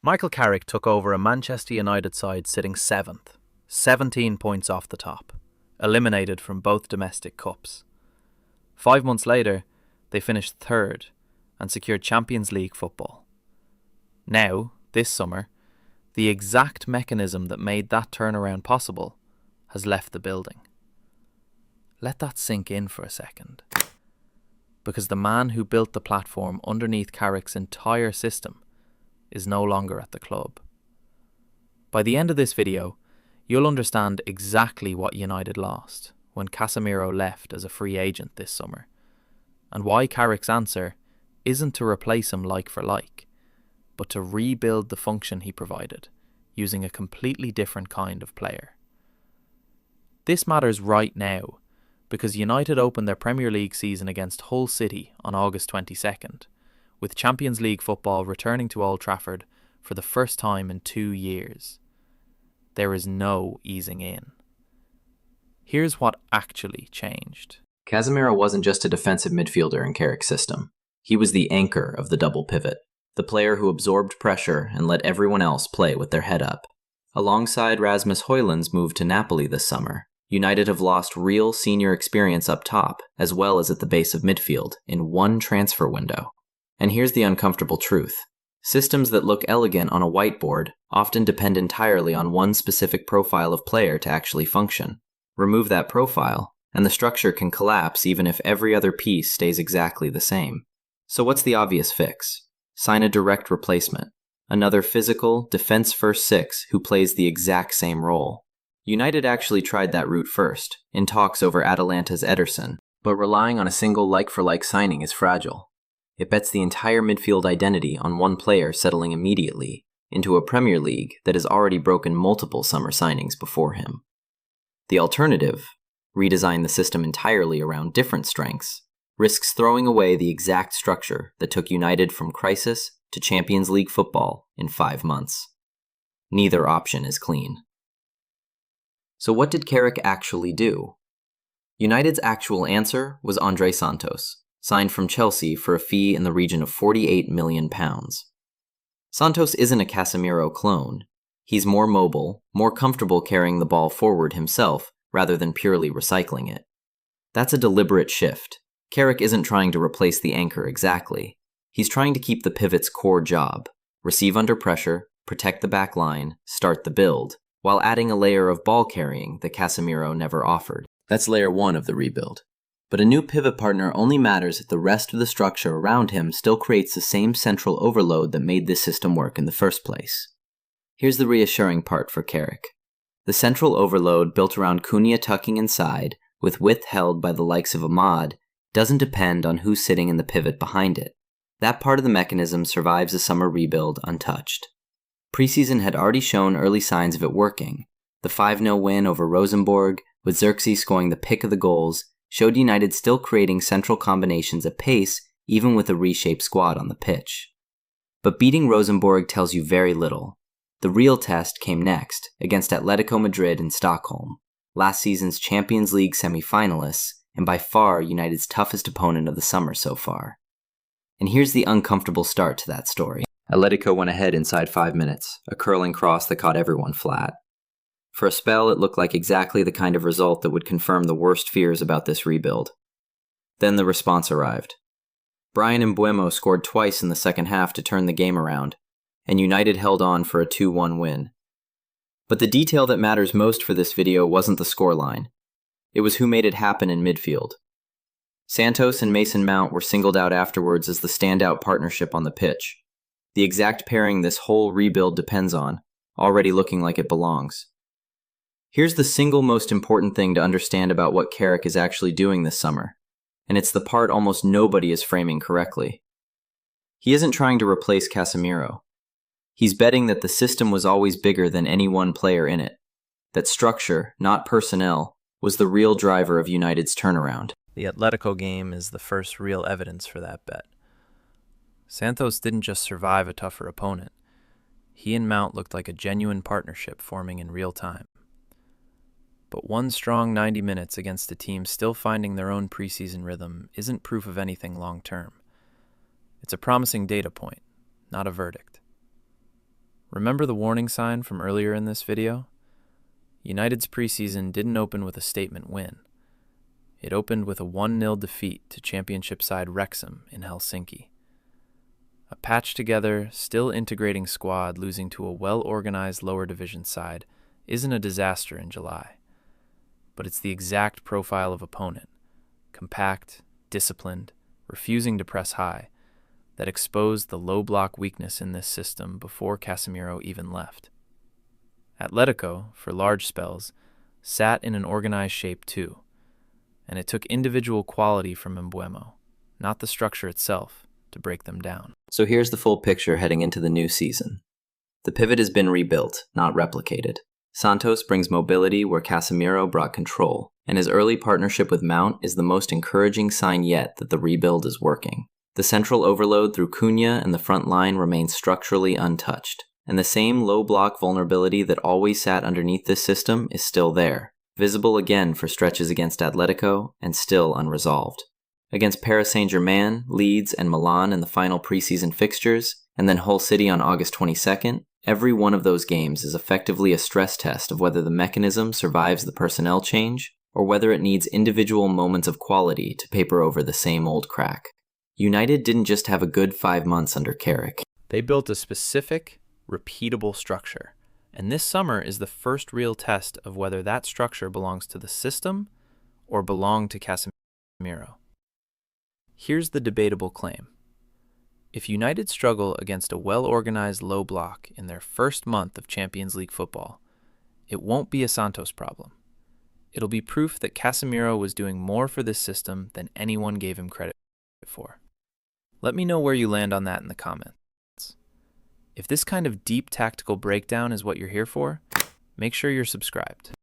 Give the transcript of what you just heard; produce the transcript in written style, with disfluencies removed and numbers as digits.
Michael Carrick took over a Manchester United side sitting 7th, 17 points off the top, eliminated from both domestic cups. 5 months later, they finished 3rd and secured Champions League football. Now, this summer, the exact mechanism that made that turnaround possible has left the building. Let that sink in for a second. Because the man who built the platform underneath Carrick's entire system is no longer at the club. By the end of this video, you'll understand exactly what United lost when Casemiro left as a free agent this summer, and why Carrick's answer isn't to replace him like for like, but to rebuild the function he provided using a completely different kind of player. This matters right now because United opened their Premier League season against Hull City on August 22nd, with Champions League football returning to Old Trafford for the first time in 2 years. There is no easing in. Here's what actually changed. Casemiro wasn't just a defensive midfielder in Carrick's system. He was the anchor of the double pivot, the player who absorbed pressure and let everyone else play with their head up. Alongside Rasmus Højlund's move to Napoli this summer, United have lost real senior experience up top, as well as at the base of midfield, in one transfer window. And here's the uncomfortable truth. Systems that look elegant on a whiteboard often depend entirely on one specific profile of player to actually function. Remove that profile, and the structure can collapse even if every other piece stays exactly the same. So what's the obvious fix? Sign a direct replacement. Another physical, defense-first six who plays the exact same role. United actually tried that route first, in talks over Atalanta's Ederson, but relying on a single like-for-like signing is fragile. It bets the entire midfield identity on one player settling immediately into a Premier League that has already broken multiple summer signings before him. The alternative, redesign the system entirely around different strengths, risks throwing away the exact structure that took United from crisis to Champions League football in 5 months. Neither option is clean. So what did Carrick actually do? United's actual answer was Andrey Santos, signed from Chelsea for a fee in the region of £48 million. Santos isn't a Casemiro clone. He's more mobile, more comfortable carrying the ball forward himself rather than purely recycling it. That's a deliberate shift. Carrick isn't trying to replace the anchor exactly. He's trying to keep the pivot's core job, receive under pressure, protect the back line, start the build, while adding a layer of ball carrying that Casemiro never offered. That's layer 1 of the rebuild. But a new pivot partner only matters if the rest of the structure around him still creates the same central overload that made this system work in the first place. Here's the reassuring part for Carrick. The central overload built around Cunha tucking inside, with width held by the likes of Ahmad, doesn't depend on who's sitting in the pivot behind it. That part of the mechanism survives a summer rebuild untouched. Preseason had already shown early signs of it working. The 5-0 win over Rosenborg, with Xerxes scoring the pick of the goals, showed United still creating central combinations at pace even with a reshaped squad on the pitch. But beating Rosenborg tells you very little. The real test came next, against Atletico Madrid in Stockholm, last season's Champions League semi-finalists, and by far United's toughest opponent of the summer so far. And here's the uncomfortable start to that story. Atletico went ahead inside 5 minutes, a curling cross that caught everyone flat. For a spell, it looked like exactly the kind of result that would confirm the worst fears about this rebuild. Then the response arrived. Bryan Mbeumo scored twice in the second half to turn the game around, and United held on for a 2-1 win. But the detail that matters most for this video wasn't the scoreline. It was who made it happen in midfield. Santos and Mason-Mount were singled out afterwards as the standout partnership on the pitch. The exact pairing this whole rebuild depends on, already looking like it belongs. Here's the single most important thing to understand about what Carrick is actually doing this summer, and it's the part almost nobody is framing correctly. He isn't trying to replace Casemiro. He's betting that the system was always bigger than any one player in it, that structure, not personnel, was the real driver of United's turnaround. The Atletico game is the first real evidence for that bet. Santos didn't just survive a tougher opponent. He and Mount looked like a genuine partnership forming in real time. But one strong 90 minutes against a team still finding their own preseason rhythm isn't proof of anything long-term. It's a promising data point, not a verdict. Remember the warning sign from earlier in this video? United's preseason didn't open with a statement win. It opened with a 1-0 defeat to championship side Wrexham in Helsinki. A patched-together, still integrating squad losing to a well-organized lower division side isn't a disaster in July. But it's the exact profile of opponent, compact, disciplined, refusing to press high, that exposed the low-block weakness in this system before Casemiro even left. Atletico, for large spells, sat in an organized shape too, and it took individual quality from Mbeumo, not the structure itself, to break them down. So here's the full picture heading into the new season. The pivot has been rebuilt, not replicated. Santos brings mobility where Casemiro brought control, and his early partnership with Mount is the most encouraging sign yet that the rebuild is working. The central overload through Cunha and the front line remains structurally untouched, and the same low-block vulnerability that always sat underneath this system is still there, visible again for stretches against Atletico and still unresolved. Against Paris Saint-Germain, Leeds, and Milan in the final preseason fixtures, and then Hull City on August 22nd, every one of those games is effectively a stress test of whether the mechanism survives the personnel change or whether it needs individual moments of quality to paper over the same old crack. United didn't just have a good 5 months under Carrick. They built a specific, repeatable structure, and this summer is the first real test of whether that structure belongs to the system or belonged to Casemiro. Here's the debatable claim. If United struggle against a well-organized low block in their first month of Champions League football, it won't be a Santos problem. It'll be proof that Casemiro was doing more for this system than anyone gave him credit for. Let me know where you land on that in the comments. If this kind of deep tactical breakdown is what you're here for, make sure you're subscribed.